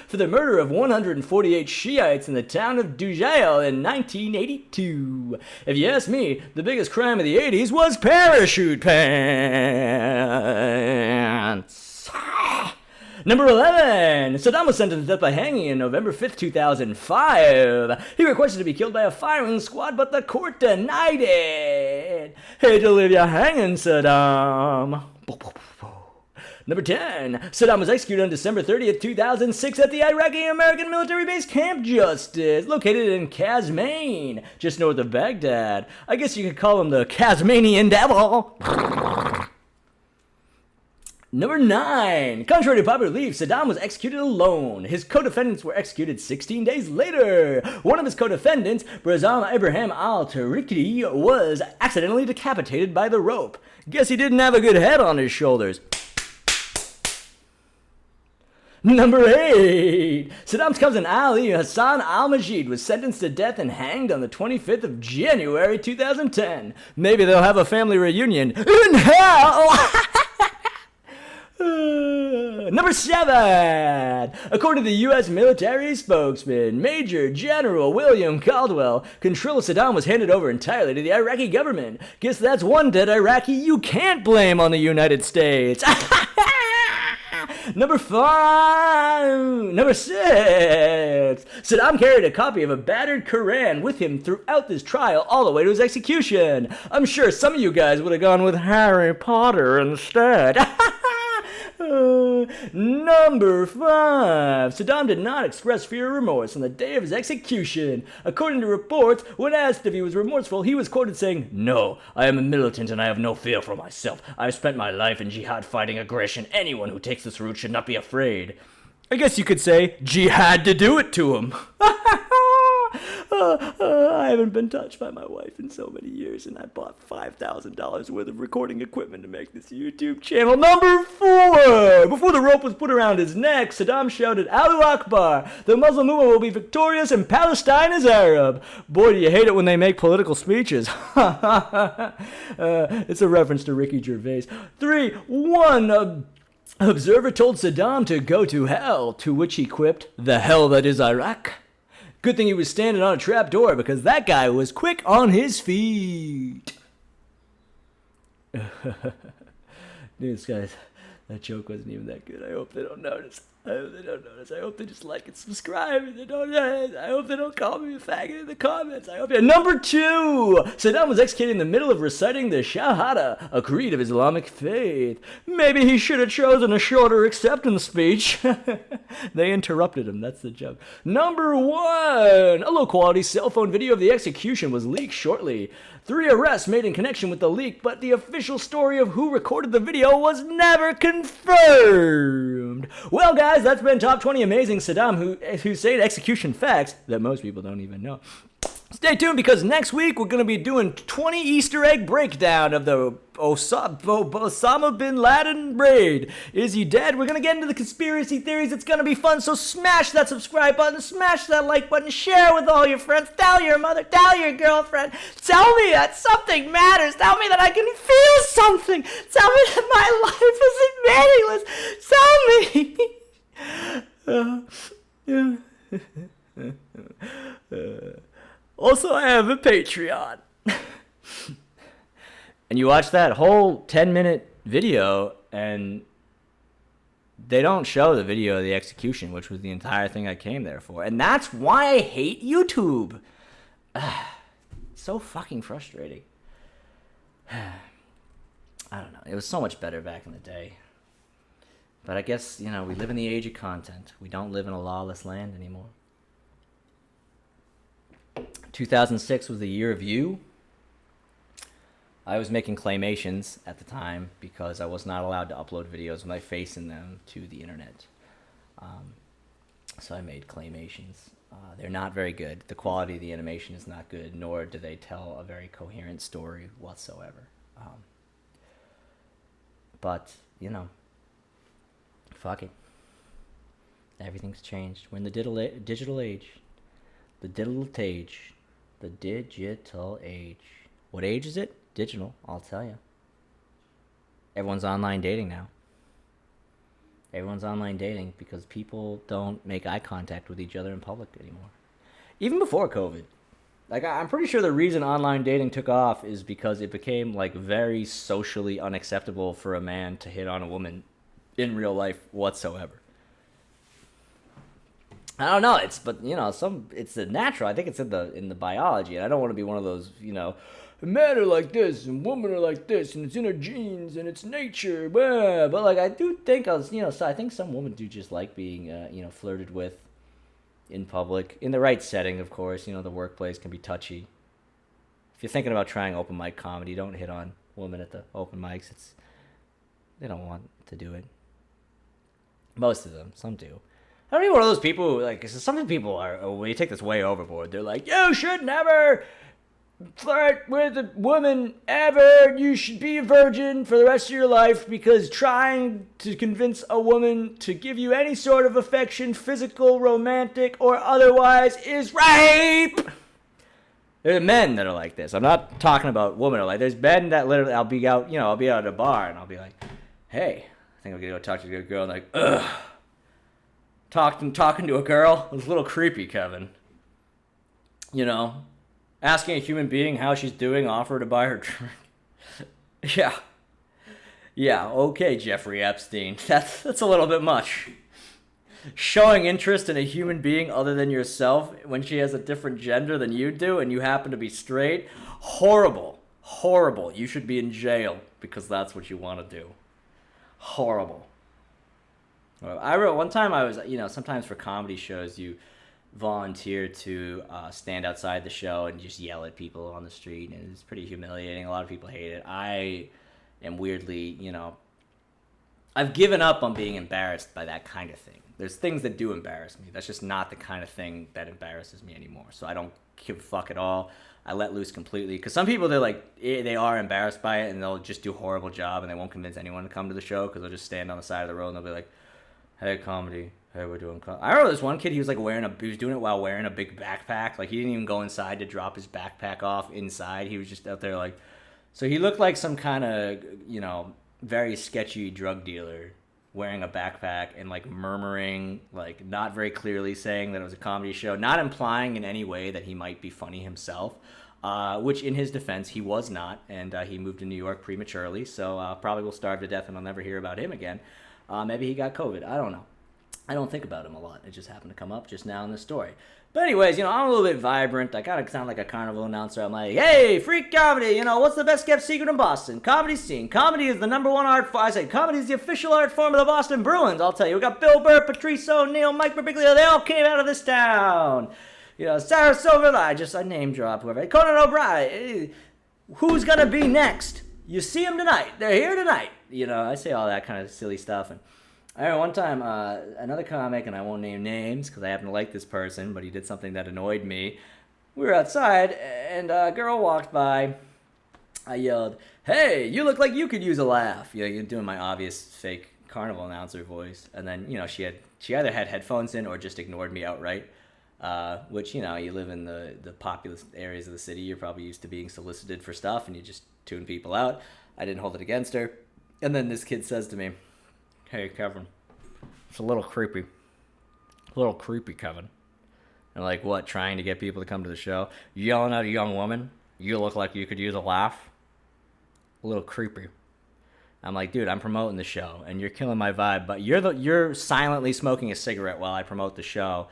for the murder of 148 Shiites in the town of Dujail in 1982. If you ask me, the biggest crime of the 80s was parachute pants. Number 11. Saddam was sentenced to death by hanging in November 5th, 2005. He requested to be killed by a firing squad, but the court denied it. Hate to leave you hanging, Saddam. Number 10. Saddam was executed on December 30th, 2006 at the Iraqi-American military base Camp Justice, located in Kazmain, just north of Baghdad. I guess you could call him the Kazmanian Devil. Number 9. Contrary to popular belief, Saddam was executed alone. His co-defendants were executed 16 days later. One of his co-defendants, Bassam Ibrahim al-Tariki, was accidentally decapitated by the rope. Guess he didn't have a good head on his shoulders. Number 8. Saddam's cousin Ali Hassan al-Majid was sentenced to death and hanged on the 25th of January 2010. Maybe they'll have a family reunion in hell! Number 7. According to the U.S. military spokesman, Major General William Caldwell, control of Saddam was handed over entirely to the Iraqi government. Guess that's one dead Iraqi you can't blame on the United States. Number 6. Saddam carried a copy of a battered Quran with him throughout this trial all the way to his execution. I'm sure some of you guys would have gone with Harry Potter instead. Number 5. Saddam did not express fear or remorse on the day of his execution. According to reports, when asked if he was remorseful, he was quoted saying, "No, I am a militant and I have no fear for myself. I've spent my life in jihad fighting aggression. Anyone who takes this route should not be afraid." I guess you could say, jihad to do it to him. I haven't been touched by my wife in so many years, and I bought $5,000 worth of recording equipment to make this YouTube channel. Number 4. Before the rope was put around his neck, Saddam shouted, "Allahu Akbar! The Muslim Ummah will be victorious and Palestine is Arab." Boy, do you hate it when they make political speeches. It's a reference to Ricky Gervais. 3, 1. Observer told Saddam to go to hell, to which he quipped, "The hell that is Iraq." Good thing he was standing on a trap door, because that guy was quick on his feet. Dude, guys, that joke wasn't even that good. I hope they don't notice. I hope they just like and subscribe. I hope they don't call me a faggot in the comments. Number 2. Saddam was executed in the middle of reciting the Shahada, a creed of Islamic faith. Maybe he should have chosen a shorter acceptance speech. They interrupted him. That's the joke. Number 1. A low-quality cell phone video of the execution was leaked shortly. 3 arrests made in connection with the leak, but the official story of who recorded the video was never confirmed. Well, guys, that's been Top 20 Amazing Saddam Hussein execution facts that most people don't even know. Stay tuned, because next week we're going to be doing 20 Easter egg breakdown of the Osama bin Laden raid. Is he dead? We're going to get into the conspiracy theories. It's going to be fun, so smash that subscribe button, smash that like button, share with all your friends, tell your mother, tell your girlfriend, tell me that something matters, tell me that I can feel something, tell me that my life isn't meaningless. Also, I have a Patreon. And you watch that whole 10-minute video, and they don't show the video of the execution, which was the entire thing I came there for. And that's why I hate YouTube. So fucking frustrating. I don't know. It was so much better back in the day. But I guess, we live in the age of content. We don't live in a lawless land anymore. 2006 was the year of you. I was making claymations at the time because I was not allowed to upload videos with my face in them to the internet. So I made claymations. They're not very good. The quality of the animation is not good, nor do they tell a very coherent story whatsoever. But, fuck it. Everything's changed. We're in the digital age. The digital age. The digital age. What age is it? Digital, I'll tell you. Everyone's online dating now. Everyone's online dating because people don't make eye contact with each other in public anymore. Even before COVID. I'm pretty sure the reason online dating took off is because it became, very socially unacceptable for a man to hit on a woman in real life whatsoever. I don't know. It's the natural. I think it's in the biology, and I don't want to be one of those, men are like this and women are like this, and it's in our genes and it's nature. Blah. But I do think so I think some women do just like being flirted with in public, in the right setting, of course. The workplace can be touchy. If you're thinking about trying open mic comedy, don't hit on women at the open mics. They don't want to do it. Most of them. Some do. I mean, one of those people who, like, some people are, when you take this way overboard, they're like, you should never flirt with a woman ever. You should be a virgin for the rest of your life because trying to convince a woman to give you any sort of affection, physical, romantic, or otherwise, is rape. There's men that are like this. I'm not talking about women. Like, there's men that literally, I'll be out at a bar and I'll be like, hey, I think I'm gonna go talk to a girl. And like, ugh. Talking to a girl? It's a little creepy, Kevin. You know? Asking a human being how she's doing, offer to buy her drink. Yeah. Yeah, okay, Jeffrey Epstein. That's a little bit much. Showing interest in a human being other than yourself when she has a different gender than you do and you happen to be straight? Horrible. Horrible. You should be in jail because that's what you want to do. Horrible. I wrote one time, I was, sometimes for comedy shows you volunteer to stand outside the show and just yell at people on the street, and it's pretty humiliating. A lot of people hate it. I am weirdly, I've given up on being embarrassed by that kind of thing. There's things that do embarrass me. That's just not the kind of thing that embarrasses me anymore. So I don't give a fuck at all. I let loose completely. Because some people, they are embarrassed by it and they'll just do a horrible job and they won't convince anyone to come to the show because they'll just stand on the side of the road and they'll be like, hey, comedy. Hey, we're doing comedy. I remember this one kid, he was he was doing it while wearing a big backpack. Like, he didn't even go inside to drop his backpack off inside. He was just out there so he looked like some kind of, very sketchy drug dealer wearing a backpack and murmuring, not very clearly saying that it was a comedy show, not implying in any way that he might be funny himself, which in his defense, he was not. And he moved to New York prematurely, so probably will starve to death and I'll never hear about him again. Maybe he got COVID. I don't know. I don't think about him a lot. It just happened to come up just now in this story. But anyways, I'm a little bit vibrant. I kind of sound like a carnival announcer. I'm like, hey, freak comedy. What's the best kept secret in Boston? Comedy scene. Comedy is the number one art form. I say comedy is the official art form of the Boston Bruins. I'll tell you. We got Bill Burr, Patrice O'Neill, Mike Birbiglia. They all came out of this town. Sarah Silver. I name drop whoever. Conan O'Brien. Who's going to be next? You see them tonight. They're here tonight. I say all that kind of silly stuff. And I remember one time, another comic, and I won't name names because I happen to like this person, but he did something that annoyed me. We were outside, and a girl walked by. I yelled, hey, you look like you could use a laugh. You're doing my obvious fake carnival announcer voice. And then, she either had headphones in or just ignored me outright, which, you live in the populous areas of the city. You're probably used to being solicited for stuff, and you just tune people out. I didn't hold it against her. And then this kid says to me, hey, Kevin, it's a little creepy. A little creepy, Kevin. And what, trying to get people to come to the show? Yelling at a young woman? You look like you could use a laugh? A little creepy. I'm like, dude, I'm promoting the show, and you're killing my vibe, but you're silently smoking a cigarette while I promote the show,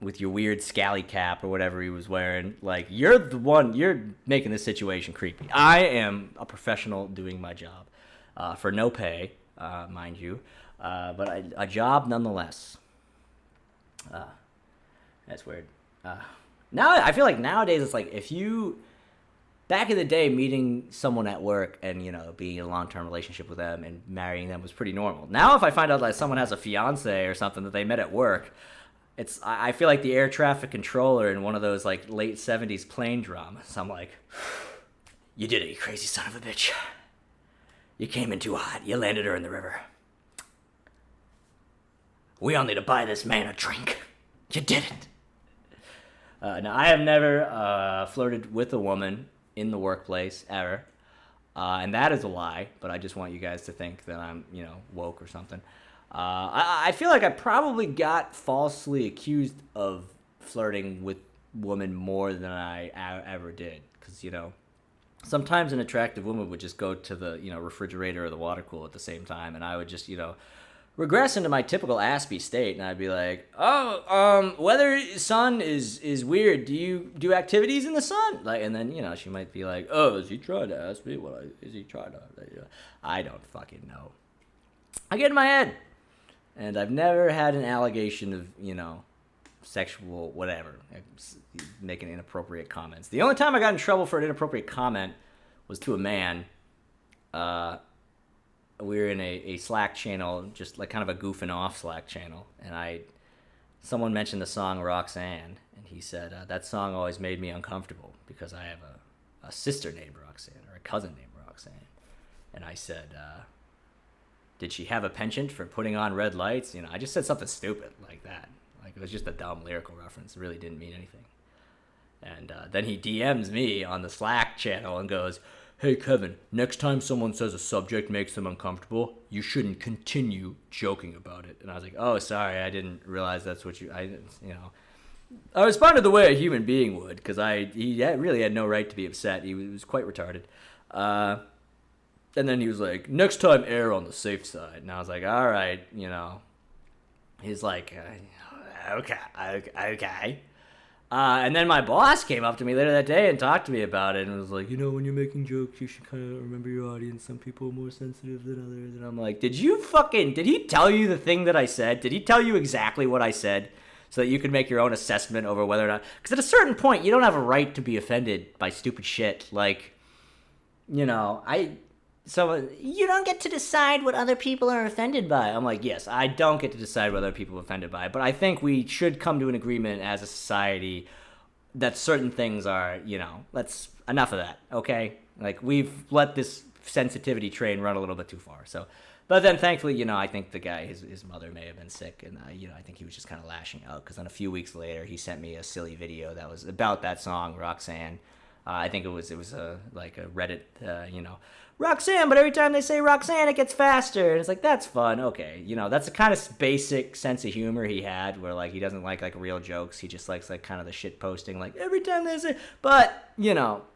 with your weird scally cap or whatever he was wearing. You're making this situation creepy. I am a professional doing my job, for no pay. Mind you, but a job nonetheless. That's weird. Now I feel like nowadays it's if you, back in the day, meeting someone at work and being in a long-term relationship with them and marrying them was pretty normal. Now if I find out someone has a fiance or something that they met at work, I feel like the air traffic controller in one of those late 70s plane dramas. I'm like, you did it, you crazy son of a bitch. You came in too hot. You landed her in the river. We all need to buy this man a drink. You did it. Now, I have never flirted with a woman in the workplace, ever. And that is a lie, but I just want you guys to think that I'm, woke or something. I feel like I probably got falsely accused of flirting with women more than I ever did. Because, sometimes an attractive woman would just go to the, refrigerator or the water cooler at the same time, and I would just, regress into my typical Aspie state, and I'd be like, weather, sun is weird. Do you do activities in the sun? And then, she might be like, oh, is he trying to ask me is he trying to? I don't fucking know. I get in my head, and I've never had an allegation of, sexual whatever, making inappropriate comments. The only time I got in trouble for an inappropriate comment was to a man, we were in a Slack channel, just like kind of a goofing off Slack channel, and someone mentioned the song Roxanne, and he said, that song always made me uncomfortable because I have a sister named Roxanne, or a cousin named Roxanne. And I said, did she have a penchant for putting on red lights? I just said something stupid like that. Like, it was just a dumb lyrical reference. It really didn't mean anything. And then he DMs me on the Slack channel and goes, hey, Kevin, next time someone says a subject makes them uncomfortable, you shouldn't continue joking about it. And I was like, oh, sorry, I didn't realize that's what I responded the way a human being would, because he really had no right to be upset. He was quite retarded. And then he was like, next time err on the safe side. And I was like, all right, He's like, okay. And then my boss came up to me later that day and talked to me about it and was like, when you're making jokes, you should kind of remember your audience. Some people are more sensitive than others. And I'm like, did he tell you the thing that I said? Did he tell you exactly what I said so that you could make your own assessment over whether or not? Because at a certain point, you don't have a right to be offended by stupid shit. Like, So you don't get to decide what other people are offended by. I'm like, yes, I don't get to decide what other people are offended by, but I think we should come to an agreement as a society that certain things are, let's enough of that, okay? Like, we've let this sensitivity train run a little bit too far. So, but then thankfully, I think the guy, his mother may have been sick, and I think he was just kind of lashing out, because then a few weeks later, he sent me a silly video that was about that song, Roxanne. I think it was like a Reddit, Roxanne, but every time they say Roxanne, it gets faster. And it's like, that's fun. Okay. That's the kind of basic sense of humor he had, where like he doesn't like real jokes. He just likes like kind of the shit posting, like every time they say, but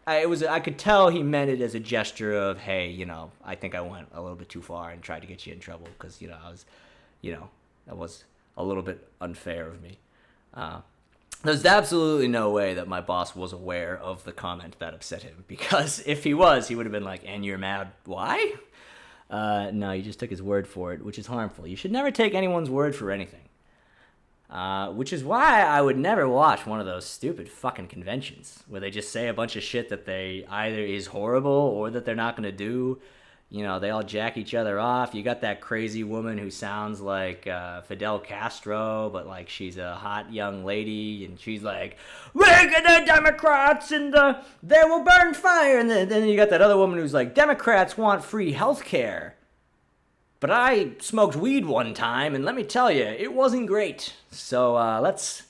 I could tell he meant it as a gesture of, hey, I think I went a little bit too far and tried to get you in trouble. Cause that was a little bit unfair of me. There's absolutely no way that my boss was aware of the comment that upset him, because if he was, he would have been like, and you're mad, why? No, you just took his word for it, which is harmful. You should never take anyone's word for anything. Which is why I would never watch one of those stupid fucking conventions where they just say a bunch of shit that they either is horrible or that they're not going to do. They all jack each other off. You got that crazy woman who sounds like Fidel Castro, but like she's a hot young lady, and she's like, we're the Democrats, and they will burn fire. And then you got that other woman who's like, Democrats want free health care. But I smoked weed one time, and let me tell you, it wasn't great. So let's,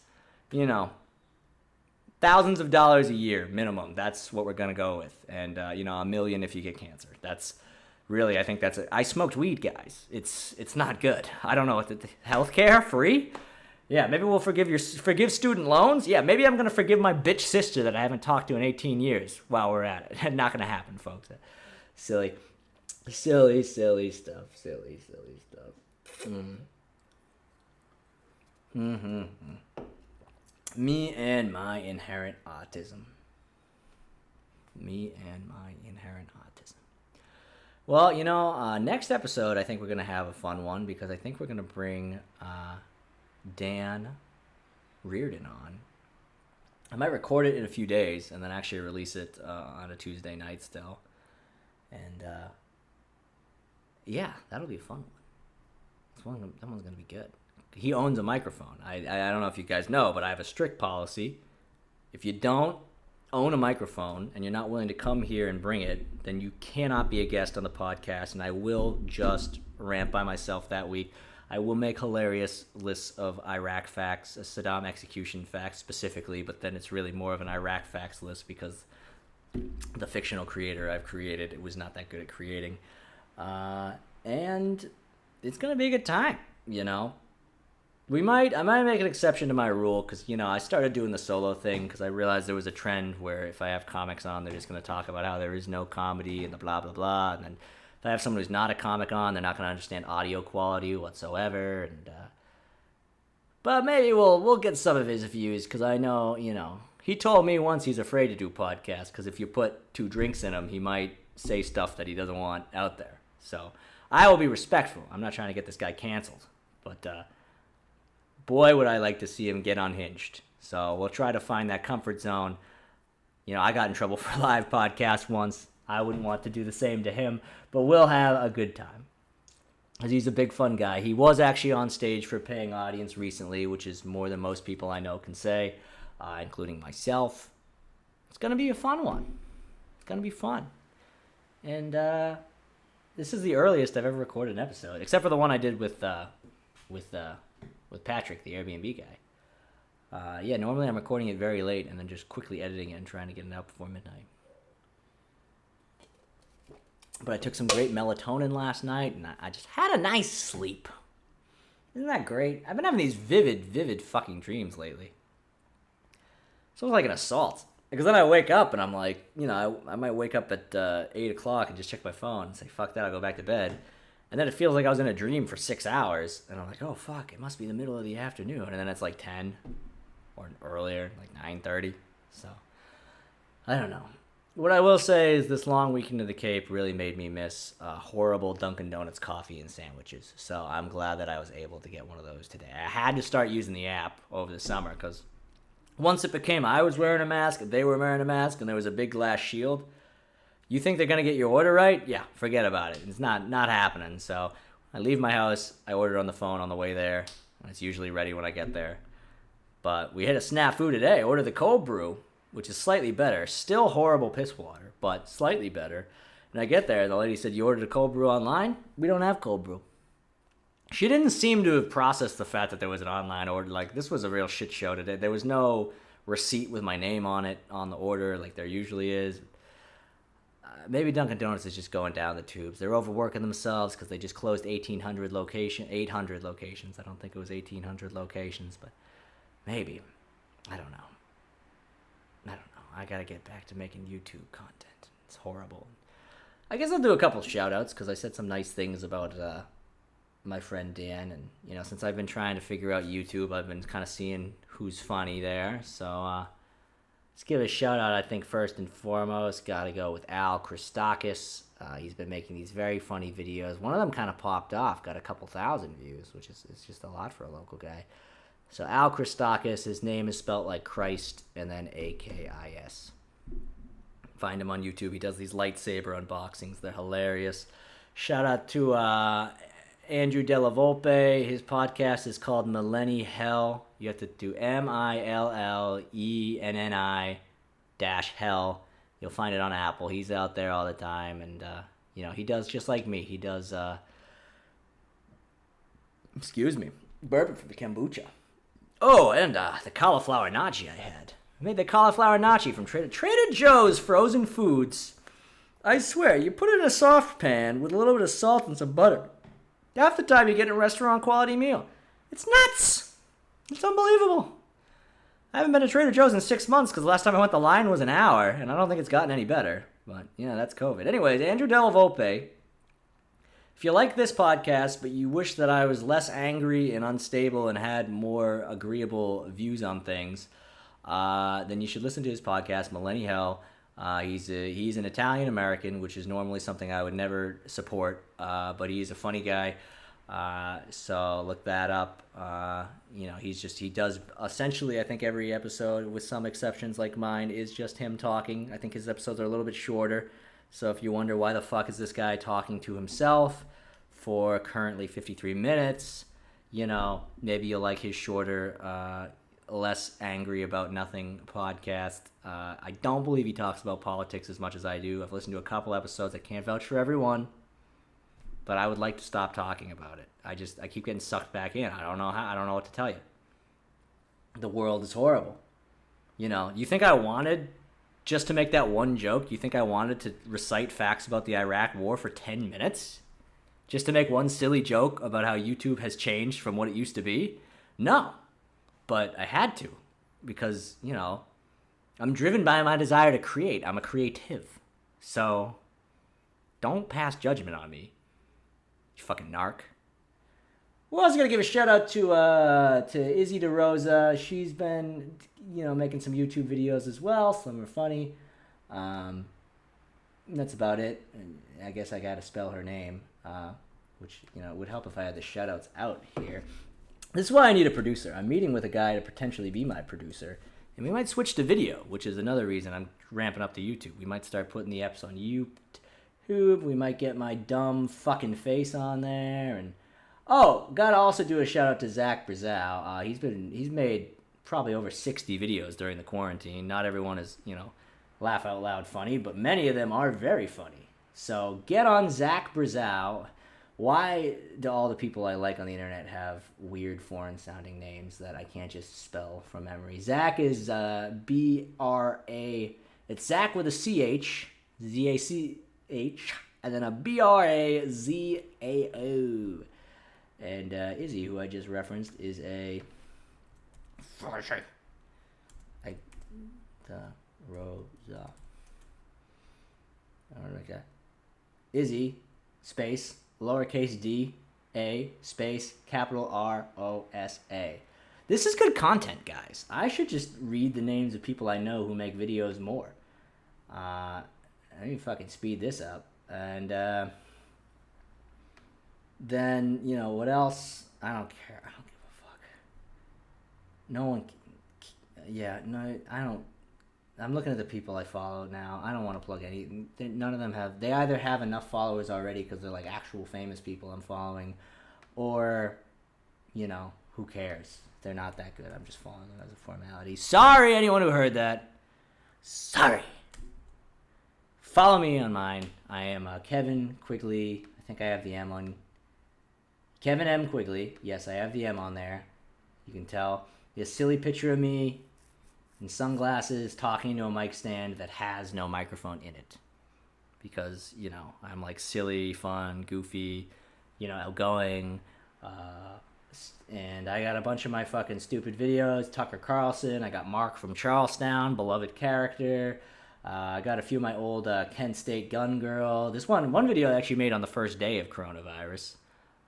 thousands of dollars a year minimum. That's what we're going to go with. And, $1 million if you get cancer. That's... Really, I think that's it. I smoked weed, guys. It's not good. I don't know what the healthcare free. Yeah, maybe we'll forgive student loans. Yeah, maybe I'm gonna forgive my bitch sister that I haven't talked to in 18 years while we're at it. Not gonna happen, folks. Silly stuff. Silly stuff. Me and my inherent autism. Well, next episode, I think we're going to have a fun one, because I think we're going to bring Dan Reardon on. I might record it in a few days and then actually release it on a Tuesday night still. And, yeah, that'll be a fun one. That one's going to be good. He owns a microphone. I don't know if you guys know, but I have a strict policy. If you don't own a microphone and you're not willing to come here and bring it, then you cannot be a guest on the podcast, and I will just rant by myself that week. I will make hilarious lists of Iraq facts, Saddam execution facts specifically, but then it's really more of an Iraq facts list because the fictional creator I've created, it was not that good at creating. And it's going to be a good time, I might make an exception to my rule, because, I started doing the solo thing because I realized there was a trend where if I have comics on, they're just going to talk about how there is no comedy and the blah, blah, blah. And then if I have someone who's not a comic on, they're not going to understand audio quality whatsoever. And but maybe we'll get some of his views, because I know, he told me once he's afraid to do podcasts because if you put 2 drinks in him, he might say stuff that he doesn't want out there. So I will be respectful. I'm not trying to get this guy canceled. But boy, would I like to see him get unhinged. So we'll try to find that comfort zone. I got in trouble for a live podcast once. I wouldn't want to do the same to him, but we'll have a good time. because he's a big fun guy. He was actually on stage for a paying audience recently, which is more than most people I know can say, including myself. It's going to be a fun one. It's going to be fun. And this is the earliest I've ever recorded an episode, except for the one I did with Patrick, the Airbnb guy. Yeah, normally I'm recording it very late and then just quickly editing it and trying to get it out before midnight. But I took some great melatonin last night, and I just had a nice sleep. Isn't that great? I've been having these vivid fucking dreams lately. It's almost like an assault. Because then I wake up, and I'm like, I might wake up at 8 o'clock and just check my phone and say, fuck that, I'll go back to bed. And then it feels like I was in a dream for 6 hours. And I'm like, oh, fuck, it must be the middle of the afternoon. And then it's like 10 or earlier, like 9:30. So, I don't know. What I will say is this long weekend of the Cape really made me miss horrible Dunkin' Donuts coffee and sandwiches. So I'm glad that I was able to get one of those today. I had to start using the app over the summer because once it became I was wearing a mask, they were wearing a mask, and there was a big glass shield, you think they're going to get your order right? Yeah, forget about it. It's not happening. So I leave my house, I order on the phone on the way there, and it's usually ready when I get there. But we hit a snafu today. I ordered the cold brew, which is slightly better. Still horrible piss water, but slightly better. And I get there, and the lady said, you ordered a cold brew online? We don't have cold brew. She didn't seem to have processed the fact that there was an online order. Like, this was a real shit show today. There was no receipt with my name on it on the order like there usually is. Maybe Dunkin' Donuts is just going down the tubes. They're overworking themselves because they just closed 800 locations. I don't think it was 1,800 locations, but maybe. I don't know. I gotta get back to making YouTube content. It's horrible. I guess I'll do a couple shout outs because I said some nice things about my friend Dan. And, since I've been trying to figure out YouTube, I've been kind of seeing who's funny there. So let's give a shout out, I think, first and foremost. Gotta go with Al Christakis. He's been making these very funny videos. One of them kind of popped off, got a couple thousand views, which is just a lot for a local guy. So Al Christakis, his name is spelt like Christ and then A-K-I-S. Find him on YouTube. He does these lightsaber unboxings. They're hilarious. Shout out to Andrew Della Volpe. His podcast is called Millenni Hell. You have to do MILLENNI-hell. You'll find it on Apple. He's out there all the time. And, he does just like me. He does, bourbon for the kombucha. Oh, and the cauliflower nachi I had. I made the cauliflower nachi from Trader Joe's frozen foods. I swear, you put it in a soft pan with a little bit of salt and some butter. Half the time you get a restaurant quality meal. It's nuts. It's unbelievable. I haven't been to Trader Joe's in 6 months because the last time I went the line was an hour, and I don't think it's gotten any better. But, that's COVID. Anyways, Andrew Della Volpe. If you like this podcast, but you wish that I was less angry and unstable and had more agreeable views on things, then you should listen to his podcast, Millenni Hell. He's an Italian American, which is normally something I would never support, but he's a funny guy. So look that up. He does essentially, I think every episode, with some exceptions like mine, is just him talking. I think his episodes are a little bit shorter. So if you wonder why the fuck is this guy talking to himself for currently 53 minutes, maybe you'll like his shorter, less angry about nothing podcast. I don't believe he talks about politics as much as I do. I've listened to a couple episodes. I can't vouch for everyone, but I would like to stop talking about it. I keep getting sucked back in. I don't know what to tell you. The world is horrible. You think I wanted just to make that one joke? You think I wanted to recite facts about the Iraq war for 10 minutes? Just to make one silly joke about how YouTube has changed from what it used to be? No. But I had to. Because, I'm driven by my desire to create. I'm a creative. So, don't pass judgment on me, you fucking narc. We're also going to give a shout out to Izzy DeRosa. She's been, making some YouTube videos as well. Some are funny. That's about it. And I guess I got to spell her name, which, would help if I had the shout outs out here. This is why I need a producer. I'm meeting with a guy to potentially be my producer. And we might switch to video, which is another reason I'm ramping up to YouTube. We might start putting the eps on We might get my dumb fucking face on there. And oh, gotta also do a shout out to Zach Brazow. He's made probably over 60 videos during the quarantine. Not everyone is, laugh out loud funny, but many of them are very funny. So get on Zach Brazow. Why do all the people I like on the internet have weird foreign sounding names that I can't just spell from memory? Zach is B-R-A. It's Zach with a C-H, Z-A-C-H, and then a B-R-A-Z-A-O. And Izzy, who I just referenced, is a... Like the Rosa. I don't know, okay. Izzy, space, lowercase d, a, space, capital R-O-S-A. This is good content, guys. I should just read the names of people I know who make videos more. I need to fucking speed this up. And then, what else? I don't care. I don't give a fuck. No one... Yeah, no, I don't... I'm looking at the people I follow now. I don't want to plug any... None of them have... They either have enough followers already because they're like actual famous people I'm following, or, who cares? They're not that good. I'm just following them as a formality. Sorry, anyone who heard that. Sorry. Follow me on mine. I am Kevin Quigley. I think I have the M on... Kevin M. Quigley. Yes, I have the M on there. You can tell. A silly picture of me in sunglasses talking to a mic stand that has no microphone in it. Because, I'm like silly, fun, goofy, outgoing. And I got a bunch of my fucking stupid videos. Tucker Carlson. I got Mark from Charlestown, beloved character. I got a few of my old Kent State gun girl. This one video I actually made on the first day of coronavirus.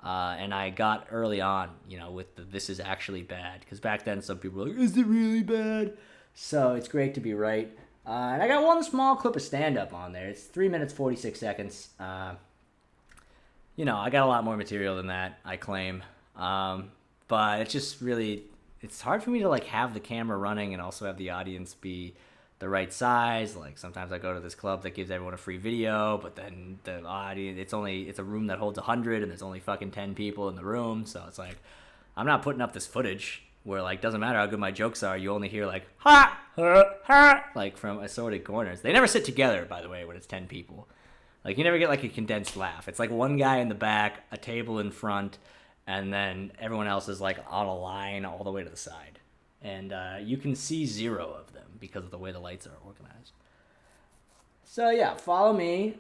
And I got early on, with the "this is actually bad," because back then some people were like, "Is it really bad?" So it's great to be right. And I got one small clip of stand-up on there. It's 3 minutes 46 seconds. I got a lot more material than that, I claim. But it's just really, it's hard for me to have the camera running and also have the audience be the right size. Like sometimes I go to this club that gives everyone a free video, but then the audience, it's a room that holds 100 and there's only fucking 10 people in the room. So it's like, I'm not putting up this footage where doesn't matter how good my jokes are, you only hear ha, ha, ha, from assorted corners. They never sit together, by the way, when it's 10 people. You never get a condensed laugh. It's one guy in the back, a table in front, and then everyone else is on a line all the way to the side. And you can see zero of them because of the way the lights are organized. So yeah, follow me.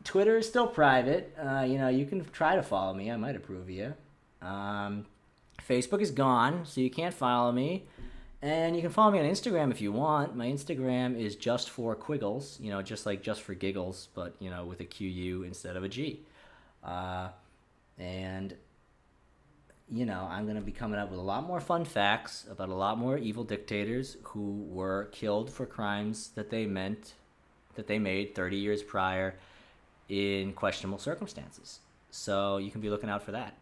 Twitter is still private. You can try to follow me. I might approve of you. Facebook is gone, so you can't follow me. And you can follow me on Instagram if you want. My Instagram is just for Quiggles, just for giggles, but with a QU instead of a G. And I'm going to be coming up with a lot more fun facts about a lot more evil dictators who were killed for crimes that they made 30 years prior in questionable circumstances. So you can be looking out for that.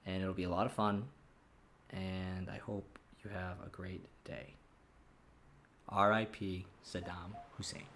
And it'll be a lot of fun. And I hope you have a great day. R.I.P. Saddam Hussein.